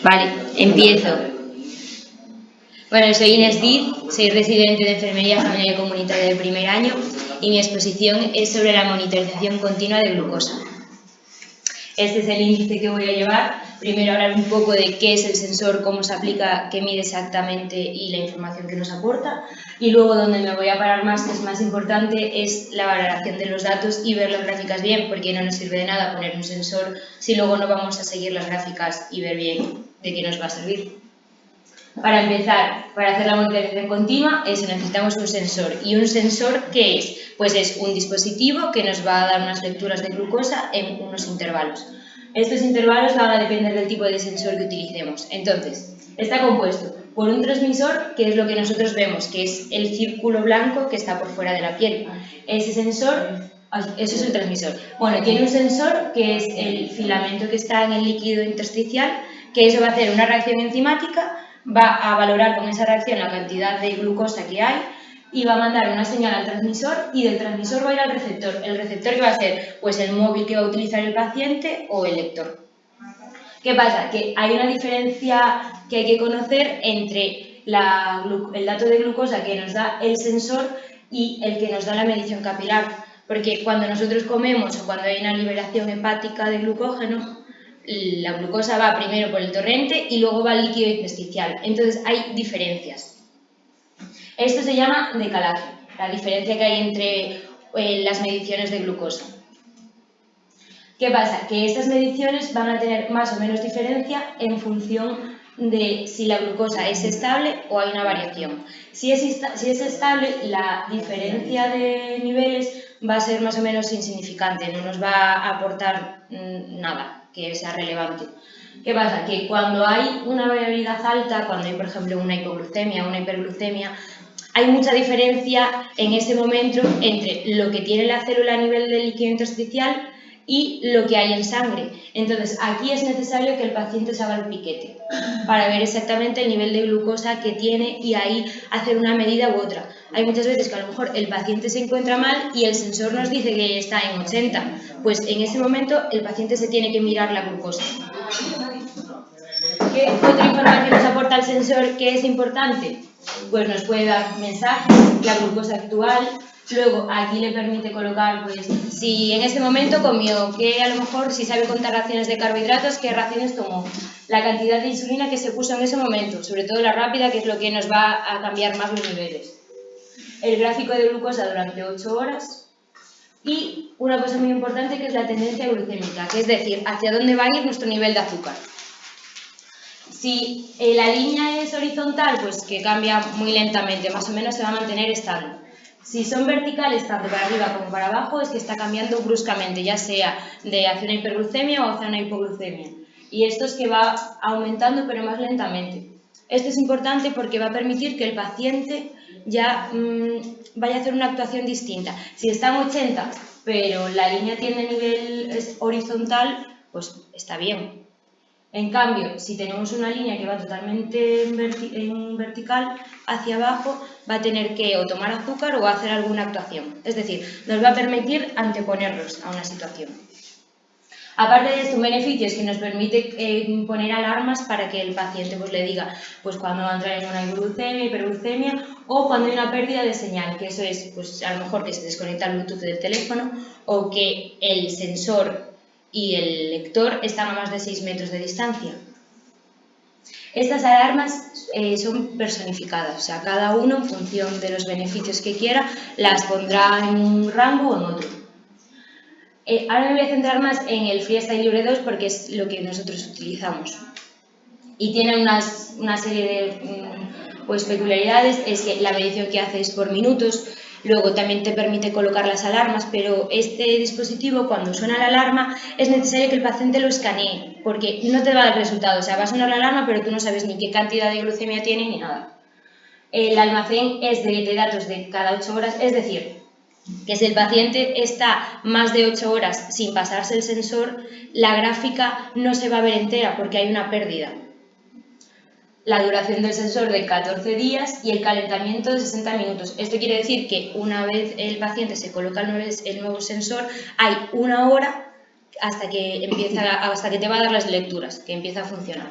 Vale, empiezo. Bueno, soy Inés Diz, soy residente de Enfermería Familiar y Comunitaria del primer año y mi exposición es sobre la monitorización continua de glucosa. Este es el índice que voy a llevar. Primero hablar un poco de qué es el sensor, cómo se aplica, qué mide exactamente y la información que nos aporta. Y luego donde me voy a parar más, que es más importante, es la valoración de los datos y ver las gráficas bien, porque no nos sirve de nada poner un sensor si luego no vamos a seguir las gráficas y ver bien de qué nos va a servir. Para empezar, para hacer la monitorización continua, necesitamos un sensor. ¿Y un sensor qué es? Pues es un dispositivo que nos va a dar unas lecturas de glucosa en unos intervalos. Estos intervalos van a depender del tipo de sensor que utilicemos. Entonces, está compuesto por un transmisor, que es lo que nosotros vemos, que es el círculo blanco que está por fuera de la piel. Ese sensor, eso es el transmisor. Bueno, tiene un sensor que es el filamento que está en el líquido intersticial, que eso va a hacer una reacción enzimática, va a valorar con esa reacción la cantidad de glucosa que hay y va a mandar una señal al transmisor y del transmisor va a ir al receptor. El receptor que va a ser pues el móvil que va a utilizar el paciente o el lector. ¿Qué pasa? Que hay una diferencia que hay que conocer entre el dato de glucosa que nos da el sensor y el que nos da la medición capilar. Porque cuando nosotros comemos o cuando hay una liberación hepática de glucógeno, la glucosa va primero por el torrente y luego va al líquido intersticial. Entonces hay diferencias. Esto se llama decalaje, la diferencia que hay entre las mediciones de glucosa. ¿Qué pasa? Que estas mediciones van a tener más o menos diferencia en función de si la glucosa es estable o hay una variación. Si es estable, la diferencia de niveles va a ser más o menos insignificante, no nos va a aportar nada que sea relevante. ¿Qué pasa? Que cuando hay una variabilidad alta, cuando hay, por ejemplo, una hipoglucemia o una hiperglucemia, hay mucha diferencia en ese momento entre lo que tiene la célula a nivel del líquido intersticial y lo que hay en sangre. Entonces, aquí es necesario que el paciente se haga el piquete para ver exactamente el nivel de glucosa que tiene y ahí hacer una medida u otra. Hay muchas veces que a lo mejor el paciente se encuentra mal y el sensor nos dice que está en 80. Pues en ese momento el paciente se tiene que mirar la glucosa. ¿Qué otra información nos aporta el sensor que es importante? Pues nos puede dar mensajes, la glucosa actual. Luego aquí le permite colocar, pues, si en este momento comió, que a lo mejor si sabe contar raciones de carbohidratos, qué raciones tomó, la cantidad de insulina que se puso en ese momento, sobre todo la rápida, que es lo que nos va a cambiar más los niveles. El gráfico de glucosa durante 8 horas y una cosa muy importante que es la tendencia glucémica, que es decir, hacia dónde va a ir nuestro nivel de azúcar. Si la línea es horizontal, pues que cambia muy lentamente, más o menos se va a mantener estable. Si son verticales, tanto para arriba como para abajo, es que está cambiando bruscamente, ya sea de hacia una hiperglucemia o hacia una hipoglucemia. Y esto es que va aumentando, pero más lentamente. Esto es importante porque va a permitir que el paciente ya vaya a hacer una actuación distinta. Si está en 80, pero la línea tiene nivel horizontal, pues está bien. En cambio, si tenemos una línea que va totalmente en vertical hacia abajo, va a tener que o tomar azúcar o hacer alguna actuación. Es decir, nos va a permitir anteponernos a una situación. Aparte de esto, un beneficio es que nos permite poner alarmas para que el paciente pues, le diga pues, cuando va a entrar en una glucemia, hiperglucemia o cuando hay una pérdida de señal, que eso es pues, a lo mejor que se desconecta el Bluetooth del teléfono o que el sensor y el lector están a más de 6 metros de distancia. Estas alarmas son personificadas, o sea, cada uno en función de los beneficios que quiera las pondrá en un rango o en otro. Ahora me voy a centrar más en el Freestyle Libre 2 porque es lo que nosotros utilizamos. Y tiene una serie de pues, peculiaridades, es que la medición que hace es por minutos. Luego también te permite colocar las alarmas, pero este dispositivo, cuando suena la alarma, es necesario que el paciente lo escanee, porque no te va a dar resultado. O sea, va a sonar la alarma, pero tú no sabes ni qué cantidad de glucemia tiene ni nada. El almacén es de datos de cada 8 horas, es decir, que si el paciente está más de 8 horas sin pasarse el sensor, la gráfica no se va a ver entera porque hay una pérdida. La duración del sensor de 14 días y el calentamiento de 60 minutos. Esto quiere decir que una vez el paciente se coloca el nuevo sensor, hay 1 hora hasta que te va a dar las lecturas, que empieza a funcionar.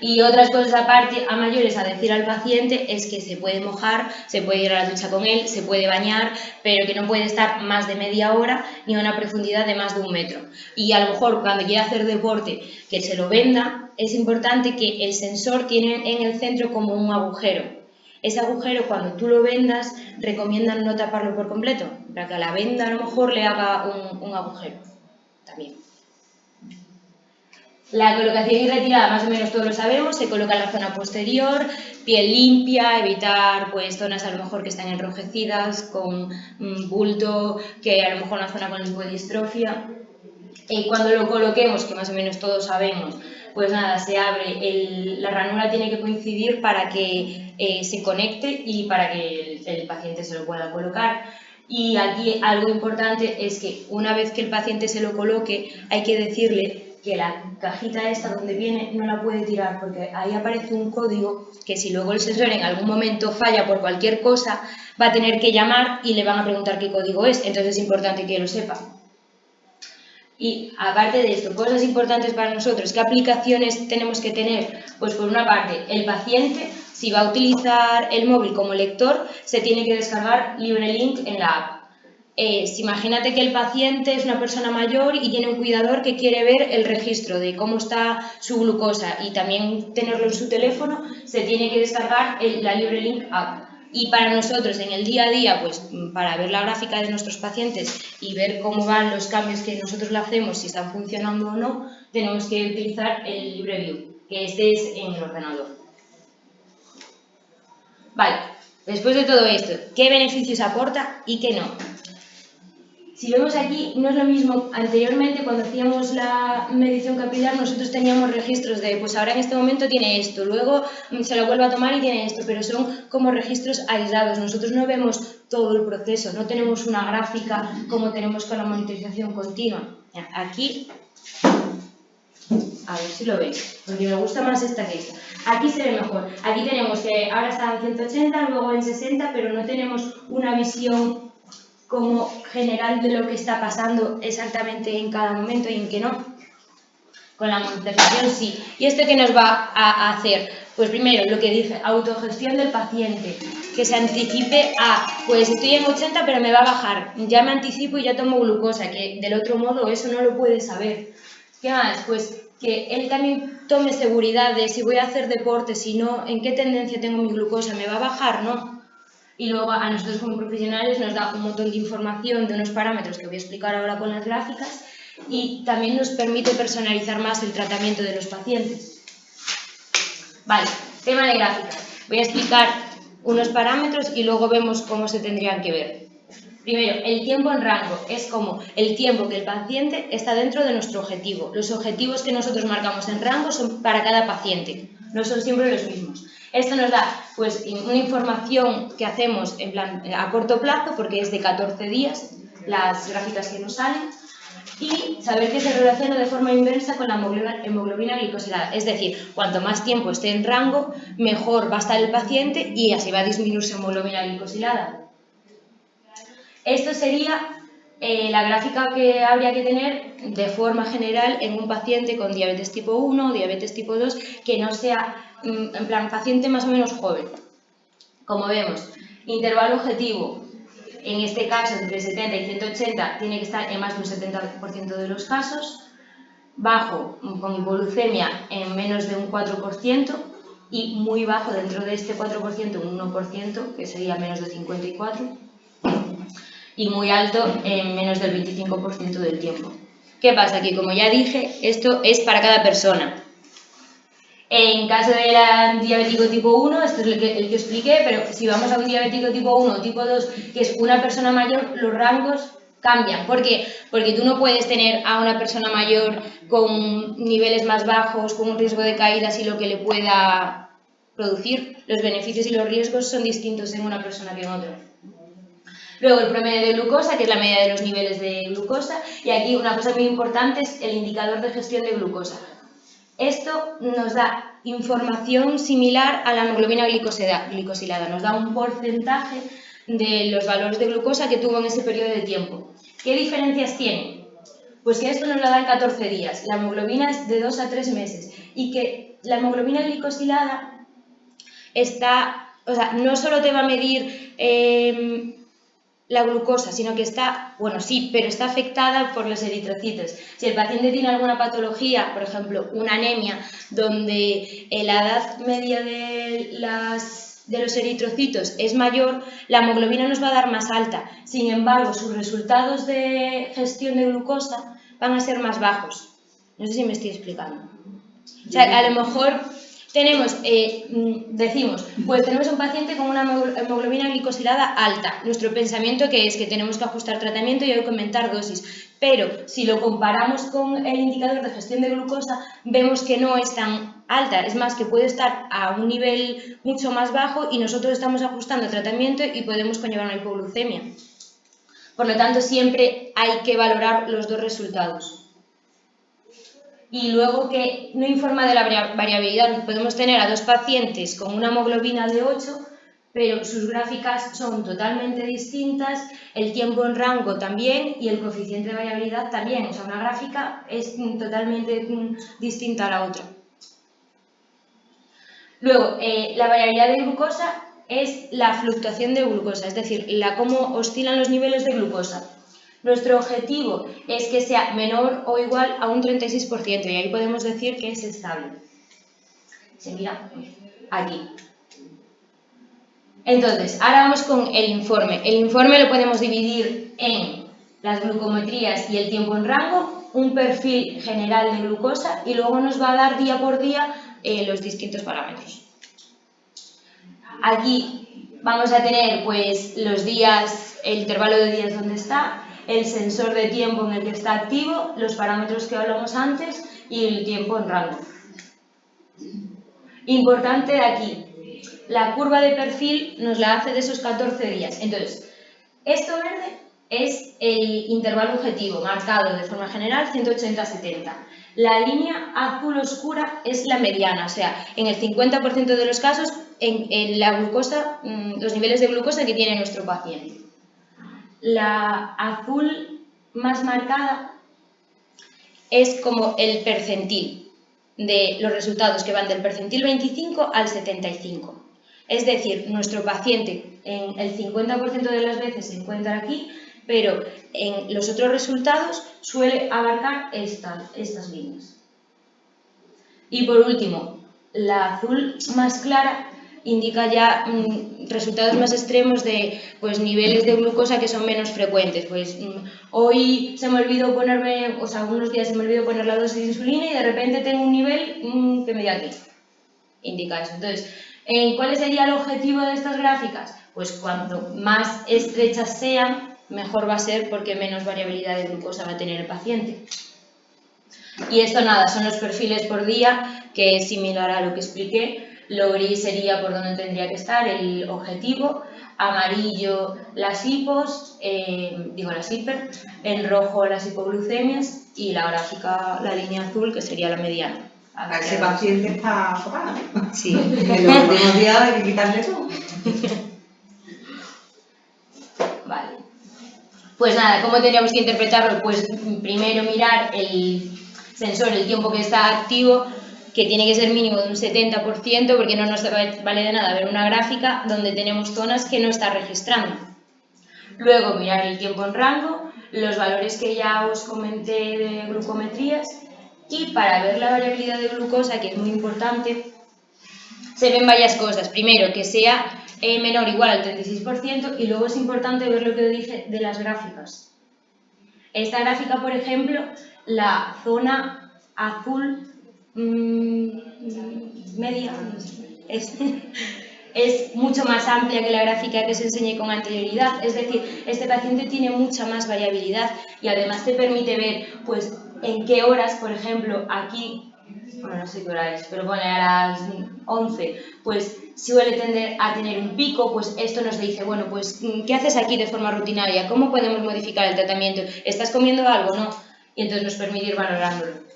Y otras cosas aparte, a mayores, a decir al paciente es que se puede mojar, se puede ir a la ducha con él, se puede bañar, pero que no puede estar más de media hora ni a una profundidad de más de 1 metro. Y a lo mejor cuando quiera hacer deporte, que se lo venda, es importante que el sensor tiene en el centro como un agujero. Ese agujero, cuando tú lo vendas, recomiendan no taparlo por completo, para que a la venda a lo mejor le haga un agujero también. La colocación y retirada, más o menos todos lo sabemos, se coloca en la zona posterior, piel limpia, evitar pues zonas a lo mejor que están enrojecidas, con bulto, que a lo mejor una zona con lipodistrofia. Y cuando lo coloquemos, que más o menos todos sabemos, pues nada, se abre, la ranura tiene que coincidir para que se conecte y para que el paciente se lo pueda colocar. Y aquí algo importante es que una vez que el paciente se lo coloque, hay que decirle que la cajita esta donde viene no la puede tirar, porque ahí aparece un código que si luego el sensor en algún momento falla por cualquier cosa, va a tener que llamar y le van a preguntar qué código es, entonces es importante que lo sepa. Y aparte de esto, cosas importantes para nosotros, ¿qué aplicaciones tenemos que tener? Pues por una parte, el paciente, si va a utilizar el móvil como lector, se tiene que descargar LibreLink en la app. Imagínate que el paciente es una persona mayor y tiene un cuidador que quiere ver el registro de cómo está su glucosa y también tenerlo en su teléfono, se tiene que descargar la LibreLink app. Y para nosotros en el día a día, pues para ver la gráfica de nuestros pacientes y ver cómo van los cambios que nosotros le hacemos, si están funcionando o no, tenemos que utilizar el LibreView, que este es en el ordenador. Vale, después de todo esto, ¿qué beneficios aporta y qué no? Si vemos aquí, no es lo mismo, anteriormente cuando hacíamos la medición capilar nosotros teníamos registros de, pues ahora en este momento tiene esto, luego se lo vuelve a tomar y tiene esto, pero son como registros aislados, nosotros no vemos todo el proceso, no tenemos una gráfica como tenemos con la monitorización continua. Aquí, a ver si lo veis, porque me gusta más esta que esta. Aquí se ve mejor, aquí tenemos que ahora está en 180, luego en 60, pero no tenemos una visión como general de lo que está pasando exactamente en cada momento y en qué no. Con la monitorización sí. ¿Y esto qué nos va a hacer? Pues primero, lo que dije, autogestión del paciente, que se anticipe a, pues estoy en 80 pero me va a bajar, ya me anticipo y ya tomo glucosa, que del otro modo eso no lo puede saber. ¿Qué más? Pues que él también tome seguridad de si voy a hacer deporte, si no, en qué tendencia tengo mi glucosa, ¿me va a bajar? No. Y luego a nosotros como profesionales nos da un montón de información de unos parámetros que voy a explicar ahora con las gráficas y también nos permite personalizar más el tratamiento de los pacientes. Vale, tema de gráficas. Voy a explicar unos parámetros y luego vemos cómo se tendrían que ver. Primero, el tiempo en rango es como el tiempo que el paciente está dentro de nuestro objetivo. Los objetivos que nosotros marcamos en rango son para cada paciente, no son siempre los mismos. Esto nos da pues, una información que hacemos en plan a corto plazo, porque es de 14 días las gráficas que nos salen, y saber que se relaciona de forma inversa con la hemoglobina glicosilada. Es decir, cuanto más tiempo esté en rango, mejor va a estar el paciente y así va a disminuir su hemoglobina glicosilada. Esto sería la gráfica que habría que tener de forma general en un paciente con diabetes tipo 1 o diabetes tipo 2 que no sea, en plan, paciente más o menos joven. Como vemos, intervalo objetivo, en este caso entre 70 y 180 tiene que estar en más de un 70% de los casos, bajo con hipoglucemia en menos de un 4% y muy bajo dentro de este 4%, un 1%, que sería menos de 54%. Y muy alto en menos del 25% del tiempo. ¿Qué pasa? Que como ya dije, esto es para cada persona. En caso del diabético tipo 1, esto es el que expliqué, pero si vamos a un diabético tipo 1 o tipo 2, que es una persona mayor, los rangos cambian. ¿Por qué? Porque tú no puedes tener a una persona mayor con niveles más bajos, con un riesgo de caídas y lo que le pueda producir. Los beneficios y los riesgos son distintos en una persona que en otra. Luego el promedio de glucosa, que es la media de los niveles de glucosa, y aquí una cosa muy importante es el indicador de gestión de glucosa. Esto nos da información similar a la hemoglobina glicosilada, nos da un porcentaje de los valores de glucosa que tuvo en ese periodo de tiempo. ¿Qué diferencias tiene? Pues que esto nos lo da en 14 días, la hemoglobina es de 2 a 3 meses y que la hemoglobina glicosilada está, o sea, no solo te va a medir la glucosa, sino que está, bueno, sí, pero está afectada por los eritrocitos. Si el paciente tiene alguna patología, por ejemplo, una anemia, donde la edad media de los eritrocitos es mayor, la hemoglobina nos va a dar más alta. Sin embargo, sus resultados de gestión de glucosa van a ser más bajos. No sé si me estoy explicando. O sea, a lo mejor tenemos, decimos, pues tenemos un paciente con una hemoglobina glicosilada alta. Nuestro pensamiento que es que tenemos que ajustar tratamiento y aumentar dosis. Pero si lo comparamos con el indicador de gestión de glucosa, vemos que no es tan alta. Es más, que puede estar a un nivel mucho más bajo y nosotros estamos ajustando tratamiento y podemos conllevar una hipoglucemia. Por lo tanto, siempre hay que valorar los dos resultados. Y luego que no informa de la variabilidad. Podemos tener a dos pacientes con una hemoglobina de 8, pero sus gráficas son totalmente distintas, el tiempo en rango también y el coeficiente de variabilidad también. O sea, una gráfica es totalmente distinta a la otra. Luego, la variabilidad de glucosa es la fluctuación de glucosa, es decir, cómo oscilan los niveles de glucosa. Nuestro objetivo es que sea menor o igual a un 36% y ahí podemos decir que es estable. Se mira aquí. Entonces, ahora vamos con el informe. El informe lo podemos dividir en las glucometrías y el tiempo en rango, un perfil general de glucosa y luego nos va a dar día por día los distintos parámetros. Aquí vamos a tener pues los días, el intervalo de días donde está, el sensor de tiempo en el que está activo, los parámetros que hablamos antes y el tiempo en rango. Importante de aquí, la curva de perfil nos la hace de esos 14 días. Entonces, esto verde es el intervalo objetivo, marcado de forma general 180-70. La línea azul oscura es la mediana, o sea, en el 50% de los casos, en la glucosa, los niveles de glucosa que tiene nuestro paciente. La azul más marcada es como el percentil de los resultados que van del percentil 25 al 75. Es decir, nuestro paciente en el 50% de las veces se encuentra aquí, pero en los otros resultados suele abarcar estas líneas. Y por último, la azul más clara indica ya resultados más extremos de pues, niveles de glucosa que son menos frecuentes. Pues hoy se me olvidó ponerme, o sea, unos días se me olvidó poner la dosis de insulina y de repente tengo un nivel que me da aquí. Indica eso. Entonces, ¿cuál sería el objetivo de estas gráficas? Pues cuanto más estrechas sean, mejor va a ser porque menos variabilidad de glucosa va a tener el paciente. Y esto nada, son los perfiles por día, que es similar a lo que expliqué. Lo gris sería por donde tendría que estar el objetivo, amarillo las hipos, las hiper, en rojo las hipoglucemias y la gráfica, la línea azul, que sería la mediana. A ese paciente está tocado, ¿no? Sí. En los últimos días hay que quitarle todo. Vale. Pues nada, ¿cómo tendríamos que interpretarlo? Pues primero mirar el sensor, el tiempo que está activo, que tiene que ser mínimo de un 70%, porque no nos vale de nada ver una gráfica donde tenemos zonas que no está registrando. Luego mirar el tiempo en rango, los valores que ya os comenté de glucometrías, y para ver la variabilidad de glucosa, que es muy importante, se ven varias cosas. Primero, que sea menor o igual al 36%, y luego es importante ver lo que dije de las gráficas. Esta gráfica, por ejemplo, la zona azul media es mucho más amplia que la gráfica que os enseñé con anterioridad. Es decir, este paciente tiene mucha más variabilidad y además te permite ver pues, en qué horas, por ejemplo, aquí, bueno, no sé qué hora es, pero pone a las 11, pues suele tender a tener un pico. Pues esto nos dice, bueno, pues ¿qué haces aquí de forma rutinaria? ¿Cómo podemos modificar el tratamiento? ¿Estás comiendo algo? No. Y entonces nos permite ir valorándolo.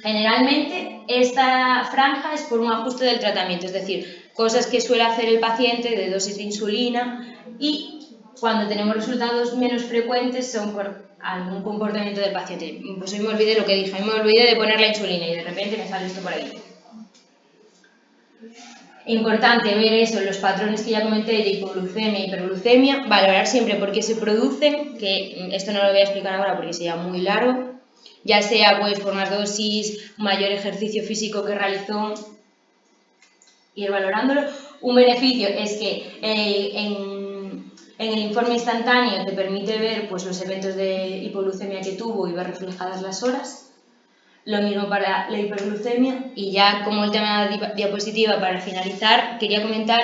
Generalmente esta franja es por un ajuste del tratamiento, es decir, cosas que suele hacer el paciente de dosis de insulina, y cuando tenemos resultados menos frecuentes son por algún comportamiento del paciente. Pues hoy me olvidé lo que dije, hoy me olvidé de poner la insulina y de repente me sale esto por ahí. Importante ver eso, los patrones que ya comenté de hipoglucemia y hiperglucemia, valorar siempre por qué se producen, que esto no lo voy a explicar ahora porque sería muy largo, ya sea pues por más dosis, mayor ejercicio físico que realizó, ir valorándolo. Un beneficio es que en el informe instantáneo te permite ver pues, los eventos de hipoglucemia que tuvo y ver reflejadas las horas. Lo mismo para la hiperglucemia. Y ya como última diapositiva para finalizar, quería comentar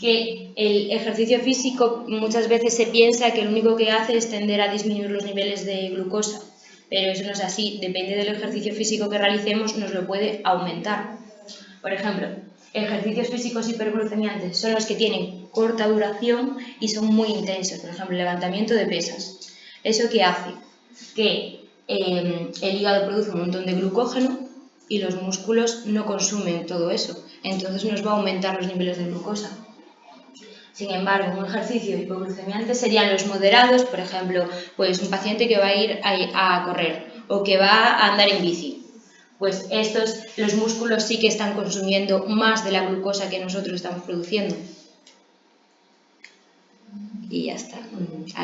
que el ejercicio físico muchas veces se piensa que lo único que hace es tender a disminuir los niveles de glucosa, pero eso no es así. Depende del ejercicio físico que realicemos, nos lo puede aumentar. Por ejemplo, ejercicios físicos hiperglucemiantes son los que tienen corta duración y son muy intensos. Por ejemplo, el levantamiento de pesas. ¿Eso qué hace? Que el hígado produce un montón de glucógeno y los músculos no consumen todo eso. Entonces nos va a aumentar los niveles de glucosa. Sin embargo, un ejercicio hipoglucemiante serían los moderados, por ejemplo, pues un paciente que va a ir a correr o que va a andar en bici. Pues los músculos sí que están consumiendo más de la glucosa que nosotros estamos produciendo. Y ya está.